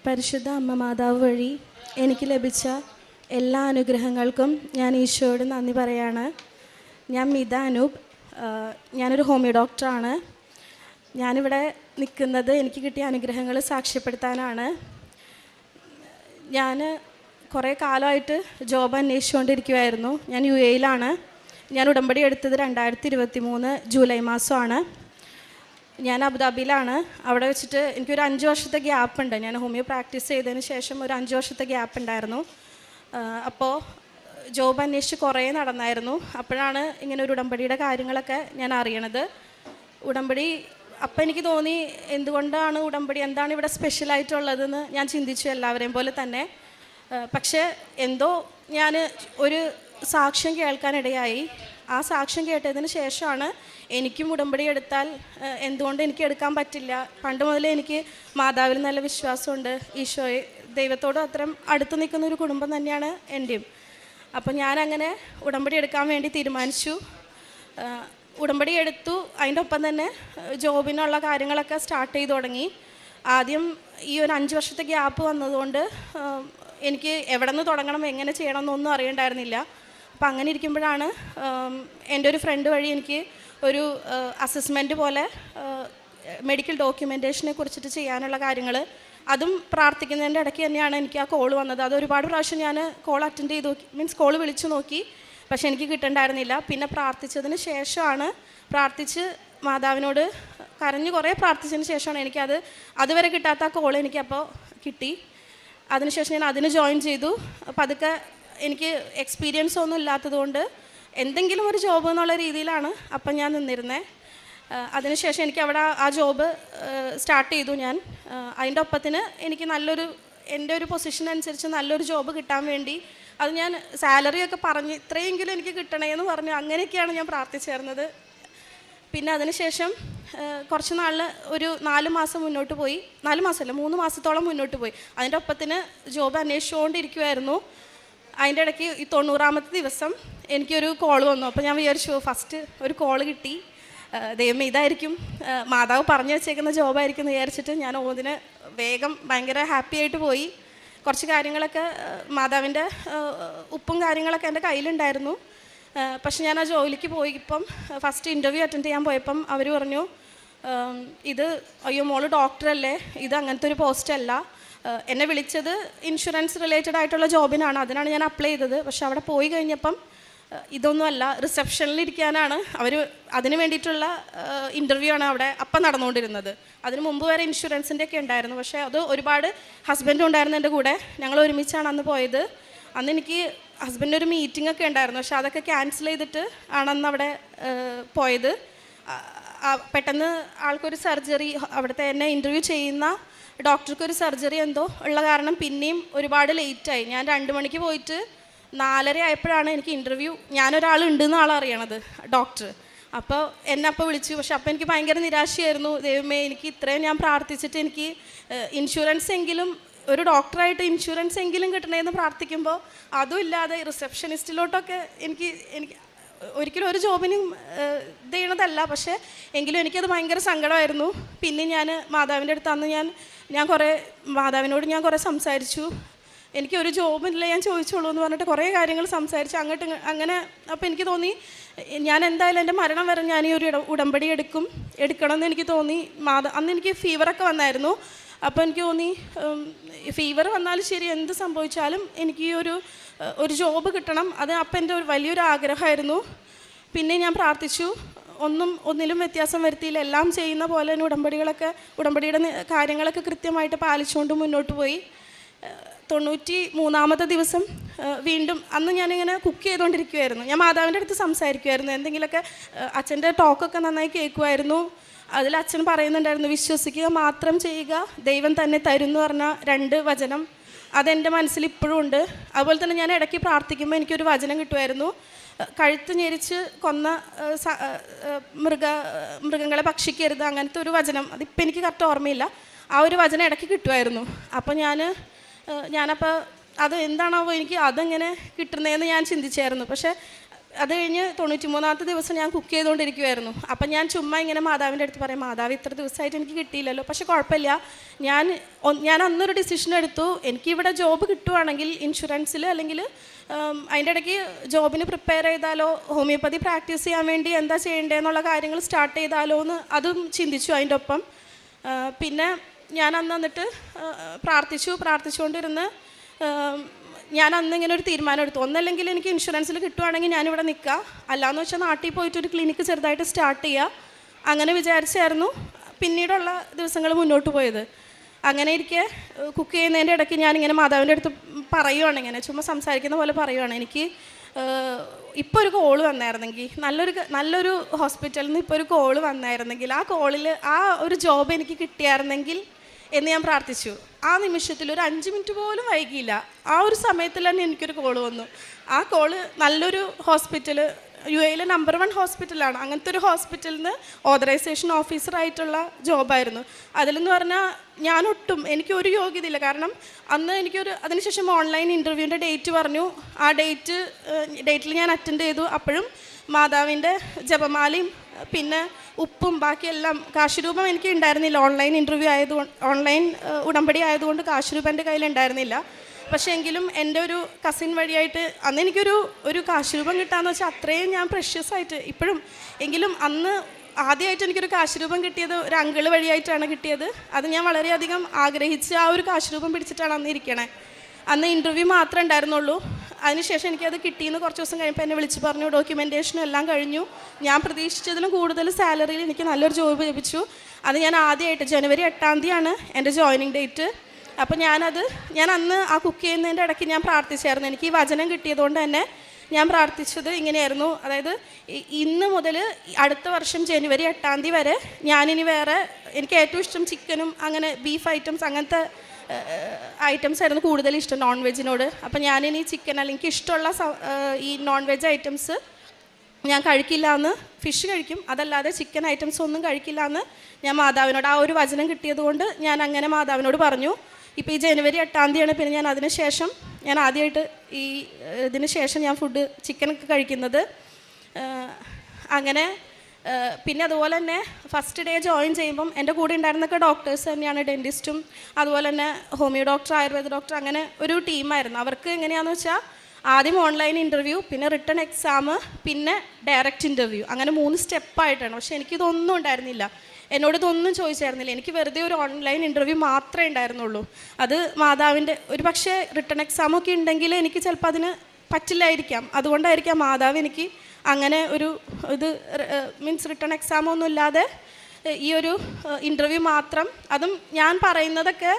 പരിശുദ്ധ അമ്മ മാതാവ് വഴി എനിക്ക് ലഭിച്ച എല്ലാ അനുഗ്രഹങ്ങൾക്കും ഞാൻ ഈശോയോട് നന്ദി പറയാണ്. ഞാൻ മിത അനൂപ്. ഞാനൊരു ഹോമിയോ ഡോക്ടറാണ്. ഞാനിവിടെ നിൽക്കുന്നത് എനിക്ക് കിട്ടിയ അനുഗ്രഹങ്ങൾ സാക്ഷ്യപ്പെടുത്താനാണ്. ഞാൻ കുറേ കാലമായിട്ട് ജോബ് അന്വേഷിച്ചുകൊണ്ടിരിക്കുമായിരുന്നു. ഞാൻ UAE-ലാണ്. ഞാൻ ഉടമ്പടി എടുത്തത് 2023 ജൂലൈ മാസമാണ്. ഞാൻ അബുദാബിയിലാണ്. അവിടെ വെച്ചിട്ട് എനിക്കൊരു 5 വർഷത്തെ ഗ്യാപ്പ് ഉണ്ട്. ഞാൻ ഹോമിയോ പ്രാക്ടീസ് ചെയ്തതിന് ശേഷം ഒരു 5 വർഷത്തെ ഗ്യാപ്പ് ഉണ്ടായിരുന്നു. അപ്പോൾ ജോബ് അന്വേഷിച്ച് കുറേ നടന്നായിരുന്നു. അപ്പോഴാണ് ഇങ്ങനെ ഒരു ഉടമ്പടിയുടെ കാര്യങ്ങളൊക്കെ ഞാൻ അറിയണത്. ഉടമ്പടി അപ്പം എനിക്ക് തോന്നി, എന്തുകൊണ്ടാണ് ഉടമ്പടി, എന്താണ് ഇവിടെ സ്പെഷ്യലായിട്ടുള്ളതെന്ന് ഞാൻ ചിന്തിച്ചു, എല്ലാവരെയും പോലെ തന്നെ. പക്ഷേ എന്തോ ഞാൻ ഒരു സാക്ഷ്യം കേൾക്കാനിടയായി. ആ സാക്ഷ്യം കേട്ടതിന് ശേഷമാണ് എനിക്കും ഉടമ്പടി എടുത്താൽ എന്തുകൊണ്ട് എനിക്ക് എടുക്കാൻ പറ്റില്ല. പണ്ട് മുതലേ എനിക്ക് മാതാവിൽ നല്ല വിശ്വാസമുണ്ട്. ഈശോയെ, ദൈവത്തോട് അത്രയും അടുത്ത് നിൽക്കുന്ന ഒരു കുടുംബം തന്നെയാണ് എൻ്റെയും. അപ്പം ഞാനങ്ങനെ ഉടമ്പടി എടുക്കാൻ വേണ്ടി തീരുമാനിച്ചു. ഉടമ്പടി എടുത്തു. അതിൻ്റെ ഒപ്പം തന്നെ ജോബിനുള്ള കാര്യങ്ങളൊക്കെ സ്റ്റാർട്ട് ചെയ്ത് തുടങ്ങി. ആദ്യം ഈ ഒരു 5 വർഷത്തെ ഗ്യാപ്പ് വന്നതുകൊണ്ട് എനിക്ക് എവിടെ നിന്ന് തുടങ്ങണം, എങ്ങനെ ചെയ്യണം എന്നൊന്നും അറിയണ്ടായിരുന്നില്ല. അപ്പം അങ്ങനെ ഇരിക്കുമ്പോഴാണ് എൻ്റെ ഒരു ഫ്രണ്ട് വഴി എനിക്ക് ഒരു അസസ്മെൻറ്റ് പോലെ മെഡിക്കൽ ഡോക്യുമെൻറ്റേഷനെ കുറിച്ചിട്ട് ചെയ്യാനുള്ള കാര്യങ്ങൾ, അതും പ്രാർത്ഥിക്കുന്നതിൻ്റെ ഇടയ്ക്ക് തന്നെയാണ് എനിക്ക് ആ കോൾ വന്നത്. അത് ഒരുപാട് പ്രാവശ്യം ഞാൻ കോൾ അറ്റൻഡ് ചെയ്ത് നോക്കി, മീൻസ് കോൾ വിളിച്ചു നോക്കി, പക്ഷേ എനിക്ക് കിട്ടണ്ടായിരുന്നില്ല. പിന്നെ പ്രാർത്ഥിച്ചതിന് ശേഷമാണ്, പ്രാർത്ഥിച്ച് മാതാവിനോട് കരഞ്ഞ് കുറേ പ്രാർത്ഥിച്ചതിന് ശേഷമാണ് എനിക്കത് അതുവരെ കിട്ടാത്ത ആ കോൾ എനിക്കപ്പോൾ കിട്ടി. അതിനുശേഷം ഞാൻ അതിന് ജോയിൻ ചെയ്തു. അപ്പോൾ അതൊക്കെ എനിക്ക് എക്സ്പീരിയൻസ് ഒന്നും ഇല്ലാത്തതുകൊണ്ട് എന്തെങ്കിലും ഒരു ജോബ് എന്നുള്ള രീതിയിലാണ് അപ്പം ഞാൻ നിന്നിരുന്നത്. അതിനുശേഷം എനിക്ക് അവിടെ ആ ജോബ് സ്റ്റാർട്ട് ചെയ്തു ഞാൻ. അതിൻ്റെ ഒപ്പത്തിന് എനിക്ക് എൻ്റെ ഒരു പൊസിഷൻ അനുസരിച്ച് നല്ലൊരു ജോബ് കിട്ടാൻ വേണ്ടി, അത് ഞാൻ സാലറിയൊക്കെ പറഞ്ഞ് ഇത്രയെങ്കിലും എനിക്ക് കിട്ടണേന്ന് പറഞ്ഞു, അങ്ങനെയൊക്കെയാണ് ഞാൻ പ്രാർത്ഥിച്ചേർന്നത്. പിന്നെ അതിനുശേഷം കുറച്ച് നാളിൽ ഒരു 4 മാസം മുന്നോട്ട് പോയി. 4 മാസമല്ല, 3 മാസത്തോളം മുന്നോട്ട് പോയി. അതിൻ്റെ ഒപ്പത്തിന് ജോബ് അന്വേഷിച്ചുകൊണ്ടിരിക്കുമായിരുന്നു. അതിൻ്റെ ഇടയ്ക്ക് ഈ 90ാമത്തെ ദിവസം എനിക്കൊരു കോൾ വന്നു. അപ്പോൾ ഞാൻ വിചാരിച്ചു, ഫസ്റ്റ് ഒരു കോൾ കിട്ടി, ദൈവമേ ഇതായിരിക്കും മാതാവ് പറഞ്ഞു വെച്ചേക്കുന്ന ജോബായിരിക്കും എന്ന് വിചാരിച്ചിട്ട് ഞാൻ അതിന് വേഗം ഭയങ്കര ഹാപ്പി ആയിട്ട് പോയി. കുറച്ച് കാര്യങ്ങളൊക്കെ മാതാവിൻ്റെ ഉപ്പും കാര്യങ്ങളൊക്കെ എൻ്റെ കയ്യിലുണ്ടായിരുന്നു. പക്ഷെ ഞാൻ ആ ജോലിക്ക് പോയിപ്പം ഫസ്റ്റ് ഇൻ്റർവ്യൂ അറ്റൻഡ് ചെയ്യാൻ പോയപ്പം അവർ പറഞ്ഞു, ഇത് അയ്യോ മോള് ഡോക്ടറല്ലേ, ഇത് അങ്ങനത്തെ ഒരു പോസ്റ്റല്ല. എന്നെ വിളിച്ചത് ഇൻഷുറൻസ് റിലേറ്റഡ് ആയിട്ടുള്ള ജോബിനാണ്, അതിനാണ് ഞാൻ അപ്ലൈ ചെയ്തത്. പക്ഷെ അവിടെ പോയി കഴിഞ്ഞപ്പം ഇതൊന്നുമല്ല, റിസപ്ഷനിലിരിക്കാനാണ് അവർ, അതിന് വേണ്ടിയിട്ടുള്ള ഇൻ്റർവ്യൂ ആണ് അവിടെ അപ്പം നടന്നുകൊണ്ടിരുന്നത്. അതിന് മുമ്പ് വരെ ഇൻഷുറൻസിൻ്റെ ഒക്കെ ഉണ്ടായിരുന്നു. പക്ഷേ അത് ഒരുപാട് ഹസ്ബൻഡും ഉണ്ടായിരുന്നു എൻ്റെ കൂടെ. ഞങ്ങൾ ഒരുമിച്ചാണ് അന്ന് പോയത്. അന്ന് എനിക്ക് ഹസ്ബൻഡിന് ഒരു മീറ്റിംഗ് ഒക്കെ ഉണ്ടായിരുന്നു, പക്ഷെ അതൊക്കെ ക്യാൻസൽ ചെയ്തിട്ട് ആണെന്ന് അവിടെ പോയത്. പെട്ടെന്ന് ആൾക്കൊരു സർജറി, അവിടുത്തെ എന്നെ ഇൻ്റർവ്യൂ ചെയ്യുന്ന ഡോക്ടർക്കൊരു സർജറി എന്തോ ഉള്ള കാരണം പിന്നെയും ഒരുപാട് ലേറ്റായി. ഞാൻ 2 മണിക്ക് പോയിട്ട് 4:30 ആയപ്പോഴാണ് എനിക്ക് ഇൻ്റർവ്യൂ, ഞാനൊരാളുണ്ടെന്ന് ആളറിയണത്, ഡോക്ടർ. അപ്പോൾ എന്നെ അപ്പോൾ വിളിച്ചു. പക്ഷെ അപ്പോൾ എനിക്ക് ഭയങ്കര നിരാശയായിരുന്നു. ദൈവമേ, എനിക്ക് ഇത്രയും ഞാൻ പ്രാർത്ഥിച്ചിട്ട് എനിക്ക് ഇൻഷുറൻസ് എങ്കിലും, ഒരു ഡോക്ടറായിട്ട് ഇൻഷുറൻസ് എങ്കിലും കിട്ടണേന്ന് പ്രാർത്ഥിക്കുമ്പോൾ അതും ഇല്ലാതെ റിസപ്ഷനിസ്റ്റിലോട്ടൊക്കെ എനിക്ക് ഒരിക്കലും ഒരു ജോബിനും ഇത് ചെയ്യണതല്ല. പക്ഷേ എങ്കിലും എനിക്കത് ഭയങ്കര സങ്കടമായിരുന്നു. പിന്നെ ഞാൻ മാതാവിൻ്റെ അടുത്ത് അന്ന് ഞാൻ കുറേ മാതാവിനോട് ഞാൻ കുറേ സംസാരിച്ചു. എനിക്കൊരു ജോബില്ല, ഞാൻ ചോദിച്ചോളൂ എന്ന് പറഞ്ഞിട്ട് കുറേ കാര്യങ്ങൾ സംസാരിച്ചു അങ്ങോട്ട് അങ്ങനെ. അപ്പോൾ എനിക്ക് തോന്നി, ഞാൻ എന്തായാലും എൻ്റെ മരണം വരെ ഞാൻ ഈ ഒരു ഉടമ്പടി എടുക്കണമെന്ന് എനിക്ക് തോന്നി. അന്ന് എനിക്ക് ഫീവറൊക്കെ വന്നായിരുന്നു. അപ്പോൾ എനിക്ക് തോന്നി, ഫീവർ വന്നാലും ശരി, എന്ത് സംഭവിച്ചാലും എനിക്ക് ഈ ഒരു ജോബ് കിട്ടണം. അത് അപ്പം എൻ്റെ ഒരു വലിയൊരു ആഗ്രഹമായിരുന്നു. പിന്നെ ഞാൻ പ്രാർത്ഥിച്ചു. ഒന്നിലും വ്യത്യാസം വരുത്തിയില്ല. എല്ലാം ചെയ്യുന്ന പോലെ തന്നെ ഉടമ്പടിയുടെ കാര്യങ്ങളൊക്കെ കൃത്യമായിട്ട് പാലിച്ചുകൊണ്ട് മുന്നോട്ട് പോയി. 93ാമത്തെ ദിവസം വീണ്ടും, അന്ന് ഞാനിങ്ങനെ കുക്ക് ചെയ്തുകൊണ്ടിരിക്കുമായിരുന്നു. ഞാൻ മാതാവിൻ്റെ അടുത്ത് സംസാരിക്കുമായിരുന്നു. എന്തെങ്കിലുമൊക്കെ അച്ഛൻ്റെ ടോക്കൊക്കെ നന്നായി കേൾക്കുമായിരുന്നു. അതിൽ അച്ഛൻ പറയുന്നുണ്ടായിരുന്നു, വിശ്വസിക്കുക മാത്രം ചെയ്യുക, ദൈവം തന്നെ തരും എന്ന് പറഞ്ഞ 2 വചനം. അതെൻ്റെ മനസ്സിൽ ഇപ്പോഴും ഉണ്ട്. അതുപോലെ തന്നെ ഞാൻ ഇടയ്ക്ക് പ്രാർത്ഥിക്കുമ്പോൾ എനിക്കൊരു വചനം കിട്ടുമായിരുന്നു. കഴുത്ത് ഞെരിച്ച് കൊന്ന മൃഗങ്ങളെ ഭക്ഷിക്കരുത്, അങ്ങനത്തെ ഒരു വചനം. അതിപ്പോൾ എനിക്ക് കറക്റ്റ് ഓർമ്മയില്ല. ആ ഒരു വചനം ഇടയ്ക്ക് കിട്ടുമായിരുന്നു. അപ്പോൾ ഞാനപ്പോൾ അത് എന്താണാവോ എനിക്ക് അതെങ്ങനെ കിട്ടുന്നതെന്ന് ഞാൻ ചിന്തിച്ചായിരുന്നു. പക്ഷേ അത് കഴിഞ്ഞ് 93-ാമത്തെ ദിവസം ഞാൻ കുക്ക് ചെയ്തുകൊണ്ടിരിക്കുമായിരുന്നു. അപ്പം ഞാൻ ചുമ്മാ ഇങ്ങനെ മാതാവിൻ്റെ അടുത്ത് പറയും, മാതാവ് ഇത്ര ദിവസമായിട്ട് എനിക്ക് കിട്ടിയില്ലല്ലോ. പക്ഷെ കുഴപ്പമില്ല, ഞാൻ അന്നൊരു ഡിസിഷൻ എടുത്തു. എനിക്കിവിടെ ജോബ് കിട്ടുവാണെങ്കിൽ ഇൻഷുറൻസിൽ അല്ലെങ്കിൽ അതിൻ്റെ ഇടയ്ക്ക് ജോബിന് പ്രിപ്പയർ ചെയ്താലോ, ഹോമിയോപ്പതി പ്രാക്ടീസ് ചെയ്യാൻ വേണ്ടി എന്താ ചെയ്യേണ്ടതെന്നുള്ള കാര്യങ്ങൾ സ്റ്റാർട്ട് ചെയ്താലോ എന്ന് അതും ചിന്തിച്ചു. അതിൻ്റെ ഒപ്പം പിന്നെ ഞാൻ അന്ന് വന്നിട്ട് പ്രാർത്ഥിച്ചുകൊണ്ടിരുന്ന് ഞാൻ അന്ന് ഇങ്ങനെ ഒരു തീരുമാനം എടുത്തു. ഒന്നല്ലെങ്കിൽ എനിക്ക് ഇൻഷുറൻസിൽ കിട്ടുവാണെങ്കിൽ ഞാനിവിടെ നിൽക്കുക, അല്ലാന്ന് വെച്ചാൽ നാട്ടിൽ പോയിട്ട് ഒരു ക്ലിനിക്ക് ചെറുതായിട്ട് സ്റ്റാർട്ട് ചെയ്യുക, അങ്ങനെ വിചാരിച്ചായിരുന്നു പിന്നീടുള്ള ദിവസങ്ങൾ മുന്നോട്ട് പോയത്. അങ്ങനെ ഇരിക്കെ കുക്ക് ചെയ്യുന്നതിൻ്റെ ഇടയ്ക്ക് ഞാനിങ്ങനെ മാതാവിൻ്റെ അടുത്ത് പറയുവാണ്, ഇങ്ങനെ ചുമ്മാ സംസാരിക്കുന്ന പോലെ പറയുവാണ്, എനിക്ക് ഇപ്പോൾ ഒരു കോള് വന്നായിരുന്നെങ്കിൽ, നല്ലൊരു ഹോസ്പിറ്റലിൽ നിന്ന് ഇപ്പോൾ ഒരു കോള് വന്നായിരുന്നെങ്കിൽ, ആ കോളിൽ ആ ഒരു ജോബ് എനിക്ക് കിട്ടിയായിരുന്നെങ്കിൽ എന്ന് ഞാൻ പ്രാർത്ഥിച്ചു. ആ നിമിഷത്തിൽ ഒരു 5 മിനിറ്റ് പോലും വൈകിയില്ല. ആ ഒരു സമയത്തിൽ തന്നെ എനിക്കൊരു കോള് വന്നു. ആ കോള് നല്ലൊരു ഹോസ്പിറ്റൽ, UAE നമ്പർ 1 ഹോസ്പിറ്റലാണ്. അങ്ങനത്തെ ഒരു ഹോസ്പിറ്റലിൽ നിന്ന് ഓതറൈസേഷൻ ഓഫീസറായിട്ടുള്ള ജോബായിരുന്നു. അതിലെന്ന് പറഞ്ഞാൽ എനിക്കൊരു യോഗ്യതയില്ല. കാരണം അന്ന് അതിനുശേഷം ഓൺലൈൻ ഇൻ്റർവ്യൂവിൻ്റെ ഡേറ്റ് പറഞ്ഞു. ആ ഡേറ്റിൽ ഞാൻ അറ്റൻഡ് ചെയ്തു. അപ്പോഴും മാതാവിൻ്റെ ജപമാലയും പിന്നെ ഉപ്പും ബാക്കിയെല്ലാം, കാശുരൂപം എനിക്ക് ഉണ്ടായിരുന്നില്ല. ഓൺലൈൻ ഉടമ്പടി ആയതുകൊണ്ട് കാശുരൂപം എൻ്റെ കയ്യിലുണ്ടായിരുന്നില്ല. പക്ഷേ എങ്കിലും എൻ്റെ ഒരു കസിൻ വഴിയായിട്ട് അന്ന് എനിക്കൊരു കാശുരൂപം കിട്ടാമെന്ന് വെച്ചാൽ അത്രയും ഞാൻ പ്രഷ്യസ് ആയിട്ട് ഇപ്പോഴും, എങ്കിലും അന്ന് ആദ്യമായിട്ട് എനിക്കൊരു കാശുരൂപം കിട്ടിയത് ഒരു അങ്കിള് വഴിയായിട്ടാണ് കിട്ടിയത്. അത് ഞാൻ വളരെയധികം ആഗ്രഹിച്ച് ആ ഒരു കാശുരൂപം പിടിച്ചിട്ടാണ് അന്ന് ഇരിക്കണേ. അന്ന് ഇൻ്റർവ്യൂ മാത്രമേ ഉണ്ടായിരുന്നുള്ളൂ. അതിനുശേഷം എനിക്കത് കിട്ടിയെന്ന് കുറച്ച് ദിവസം കഴിയുമ്പോൾ എന്നെ വിളിച്ച് പറഞ്ഞു, ഡോക്യുമെൻറ്റേഷനും എല്ലാം കഴിഞ്ഞു. ഞാൻ പ്രതീക്ഷിച്ചതിലും കൂടുതൽ സാലറിയിൽ എനിക്ക് നല്ലൊരു ജോബ് ലഭിച്ചു. അത് ഞാൻ ആദ്യമായിട്ട് ജനുവരി 8-ാം തീയതിയാണ് എൻ്റെ ജോയിനിങ് ഡേറ്റ്. അപ്പോൾ ഞാൻ അന്ന് ആ കുക്ക് ചെയ്യുന്നതിൻ്റെ ഇടയ്ക്ക് ഞാൻ പ്രാർത്ഥിച്ചായിരുന്നു. എനിക്ക് ഈ വചനം കിട്ടിയതുകൊണ്ട് തന്നെ ഞാൻ പ്രാർത്ഥിച്ചത് ഇങ്ങനെയായിരുന്നു, അതായത് ഇന്ന് മുതൽ അടുത്ത വർഷം ജനുവരി 8-ാം തീയതി വരെ ഞാനിനി വേറെ, എനിക്ക് ഏറ്റവും ഇഷ്ടം ചിക്കനും അങ്ങനെ ബീഫ് ഐറ്റംസ് അങ്ങനത്തെ ഐറ്റംസ് ആയിരുന്നു കൂടുതൽ ഇഷ്ടം, നോൺ വെജിനോട്. അപ്പം ഞാനിനി ചിക്കൻ അല്ലെങ്കിൽ ഇഷ്ടമുള്ള ഈ നോൺ വെജ് ഐറ്റംസ് ഞാൻ കഴിക്കില്ല എന്ന്, ഫിഷ് കഴിക്കും, അതല്ലാതെ ചിക്കൻ ഐറ്റംസ് ഒന്നും കഴിക്കില്ല എന്ന് ഞാൻ മാതാവിനോട്, ആ ഒരു വചനം കിട്ടിയത് കൊണ്ട് ഞാൻ അങ്ങനെ മാതാവിനോട് പറഞ്ഞു. ഇപ്പോൾ ഈ ജനുവരി 8-ാം തീയതിയാണ് പിന്നെ ഞാൻ ആദ്യമായിട്ട് ഇതിന് ശേഷം ഞാൻ ചിക്കനൊക്കെ കഴിക്കുന്നത്. അങ്ങനെ പിന്നെ അതുപോലെ തന്നെ ഫസ്റ്റ് ഡേ ജോയിൻ ചെയ്യുമ്പം എൻ്റെ കൂടെ ഉണ്ടായിരുന്നൊക്കെ ഡോക്ടേഴ്സ് തന്നെയാണ്, ഡെൻറ്റിസ്റ്റും അതുപോലെ തന്നെ ഹോമിയോ ഡോക്ടർ, ആയുർവേദ ഡോക്ടർ, അങ്ങനെ ഒരു ടീമായിരുന്നു. അവർക്ക് എങ്ങനെയാണെന്ന് വെച്ചാൽ ആദ്യം ഓൺലൈൻ ഇൻ്റർവ്യൂ, പിന്നെ റിട്ടൺ എക്സാം, പിന്നെ ഡയറക്റ്റ് ഇൻ്റർവ്യൂ, അങ്ങനെ 3 സ്റ്റെപ്പായിട്ടാണ്. പക്ഷേ എനിക്കിതൊന്നും ഉണ്ടായിരുന്നില്ല, എന്നോടിതൊന്നും ചോദിച്ചായിരുന്നില്ല. എനിക്ക് വെറുതെ ഒരു ഓൺലൈൻ ഇൻ്റർവ്യൂ മാത്രമേ ഉണ്ടായിരുന്നുള്ളൂ. അത് മാതാവിൻ്റെ പക്ഷേ റിട്ടൺ എക്സാമൊക്കെ ഉണ്ടെങ്കിൽ എനിക്ക് ചിലപ്പോൾ അതിന് പറ്റില്ലായിരിക്കാം. അതുകൊണ്ടായിരിക്കാം മാതാവ് എനിക്ക് അങ്ങനെ മീൻസ് റിട്ടൺ എക്സാമൊന്നും ഇല്ലാതെ ഈ ഒരു ഇൻ്റർവ്യൂ മാത്രം, അതും ഞാൻ പറയുന്നതൊക്കെ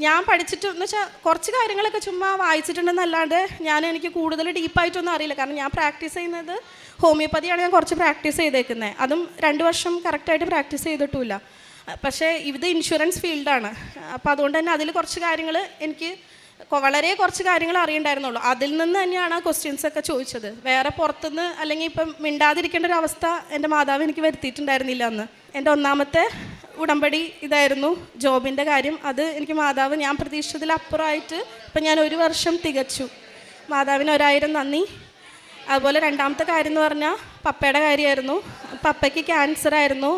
ഞാൻ പഠിച്ചിട്ടെന്ന് വെച്ചാൽ കുറച്ച് കാര്യങ്ങളൊക്കെ ചുമ്മാ വായിച്ചിട്ടുണ്ടെന്നല്ലാണ്ട് എനിക്ക് കൂടുതൽ ഡീപ്പായിട്ടൊന്നും അറിയില്ല. കാരണം ഞാൻ പ്രാക്ടീസ് ചെയ്യുന്നത് ഹോമിയോപ്പതിയാണ്, ഞാൻ കുറച്ച് പ്രാക്ടീസ് ചെയ്തേക്കുന്നത്. അതും 2 വർഷം കറക്റ്റായിട്ട് പ്രാക്ടീസ് ചെയ്തിട്ടുമില്ല. പക്ഷേ ഇത് ഇൻഷുറൻസ് ഫീൽഡാണ്. അപ്പോൾ അതുകൊണ്ട് തന്നെ അതിൽ കുറച്ച് കാര്യങ്ങൾ എനിക്ക് വളരെ കുറച്ച് കാര്യങ്ങൾ അറിയണ്ടായിരുന്നുള്ളൂ. അതിൽ നിന്ന് തന്നെയാണ് ക്വസ്റ്റ്യൻസൊക്കെ ചോദിച്ചത്. വേറെ പുറത്തുനിന്ന് അല്ലെങ്കിൽ ഇപ്പം മിണ്ടാതിരിക്കേണ്ട ഒരു അവസ്ഥ എൻ്റെ മാതാവ് എനിക്ക് വരുത്തിയിട്ടുണ്ടായിരുന്നില്ല അന്ന്. എൻ്റെ 1-ാമത്തെ ഉടമ്പടി ഇതായിരുന്നു, ജോബിൻ്റെ കാര്യം. അത് എനിക്ക് മാതാവ്, ഞാൻ പ്രതീക്ഷിച്ചതിലപ്പുറമായിട്ട് ഇപ്പം ഞാൻ 1 വർഷം തികച്ചു. മാതാവിന് 1000 നന്ദി. അതുപോലെ 2-ാമത്തെ കാര്യം എന്ന് പറഞ്ഞാൽ പപ്പയുടെ കാര്യമായിരുന്നു. പപ്പയ്ക്ക് ക്യാൻസർ ആയിരുന്നു,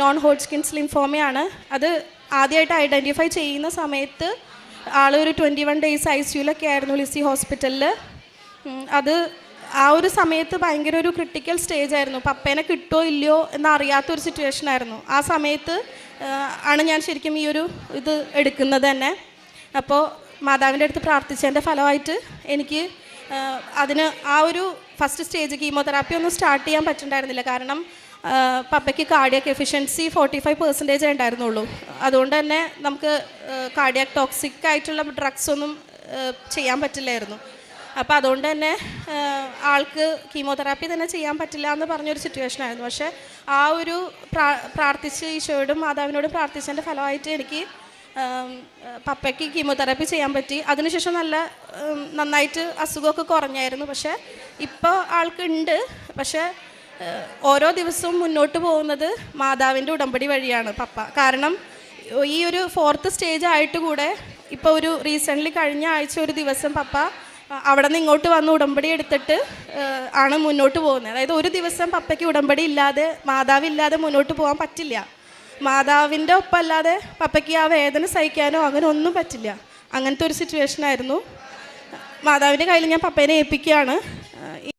നോൺ ഹോഡ്ജ്കിൻസ് ലിംഫോമയാണ്. അത് ആദ്യമായിട്ട് ഐഡൻറ്റിഫൈ ചെയ്യുന്ന സമയത്ത് ആളൊരു 21 ഡേയ്സ് ICUലൊക്കെ ആയിരുന്നു ലിസി ഹോസ്പിറ്റലിൽ. അത് ആ ഒരു സമയത്ത് ഭയങ്കര ഒരു ക്രിട്ടിക്കൽ സ്റ്റേജ് ആയിരുന്നു. പപ്പേനെ കിട്ടുമോ ഇല്ലയോ എന്നറിയാത്തൊരു സിറ്റുവേഷൻ ആയിരുന്നു. ആ സമയത്ത് ആണ് ഞാൻ ശരിക്കും ഈ ഒരു ഇത് എടുക്കുന്നത് തന്നെ. അപ്പോൾ മാതാവിൻ്റെ അടുത്ത് പ്രാർത്ഥിച്ചതിൻ്റെ ഫലമായിട്ട് എനിക്ക് അതിന് ആ ഒരു ഫസ്റ്റ് സ്റ്റേജ് കീമോതെറാപ്പി ഒന്നും സ്റ്റാർട്ട് ചെയ്യാൻ പറ്റുന്നുണ്ടായിരുന്നില്ല. കാരണം പപ്പയ്ക്ക് കാർഡിയാക് എഫിഷ്യൻസി 45% ഉണ്ടായിരുന്നുള്ളൂ. അതുകൊണ്ട് തന്നെ നമുക്ക് കാർഡിയാക് ടോക്സിക് ആയിട്ടുള്ള ഡ്രഗ്സ് ഒന്നും ചെയ്യാൻ പറ്റില്ലായിരുന്നു. അപ്പോൾ അതുകൊണ്ട് തന്നെ ആൾക്ക് കീമോതെറാപ്പി തന്നെ ചെയ്യാൻ പറ്റില്ല എന്ന് പറഞ്ഞൊരു സിറ്റുവേഷനായിരുന്നു. പക്ഷേ ആ ഒരു പ്രാർത്ഥിച്ച് ഈശോയോടും മാതാവിനോടും പ്രാർത്ഥിച്ചതിൻ്റെ ഫലമായിട്ട് എനിക്ക് പപ്പയ്ക്ക് കീമോതെറാപ്പി ചെയ്യാൻ പറ്റി. അതിനുശേഷം നന്നായിട്ട് അസുഖമൊക്കെ കുറഞ്ഞായിരുന്നു. പക്ഷേ ഇപ്പോൾ ആൾക്കുണ്ട്. പക്ഷേ ഓരോ ദിവസവും മുന്നോട്ട് പോകുന്നത് മാതാവിൻ്റെ ഉടമ്പടി വഴിയാണ് പപ്പ. കാരണം ഈ ഒരു 4th സ്റ്റേജ് ആയിട്ട് കൂടെ ഇപ്പോൾ ഒരു റീസെൻ്റ്ലി കഴിഞ്ഞ ആഴ്ച ഒരു ദിവസം പപ്പ അവിടെ നിന്ന് ഇങ്ങോട്ട് വന്ന് ഉടമ്പടി എടുത്തിട്ട് ആണ് മുന്നോട്ട് പോകുന്നത്. അതായത് ഒരു ദിവസം പപ്പയ്ക്ക് ഉടമ്പടി ഇല്ലാതെ, മാതാവില്ലാതെ മുന്നോട്ട് പോകാൻ പറ്റില്ല. മാതാവിൻ്റെ ഒപ്പം അല്ലാതെ പപ്പയ്ക്ക് ആ വേദന സഹിക്കാനോ അങ്ങനെ ഒന്നും പറ്റില്ല. അങ്ങനത്തെ ഒരു സിറ്റുവേഷനായിരുന്നു. മാതാവിൻ്റെ കയ്യിൽ ഞാൻ പപ്പേനെ ഏൽപ്പിക്കുകയാണ്.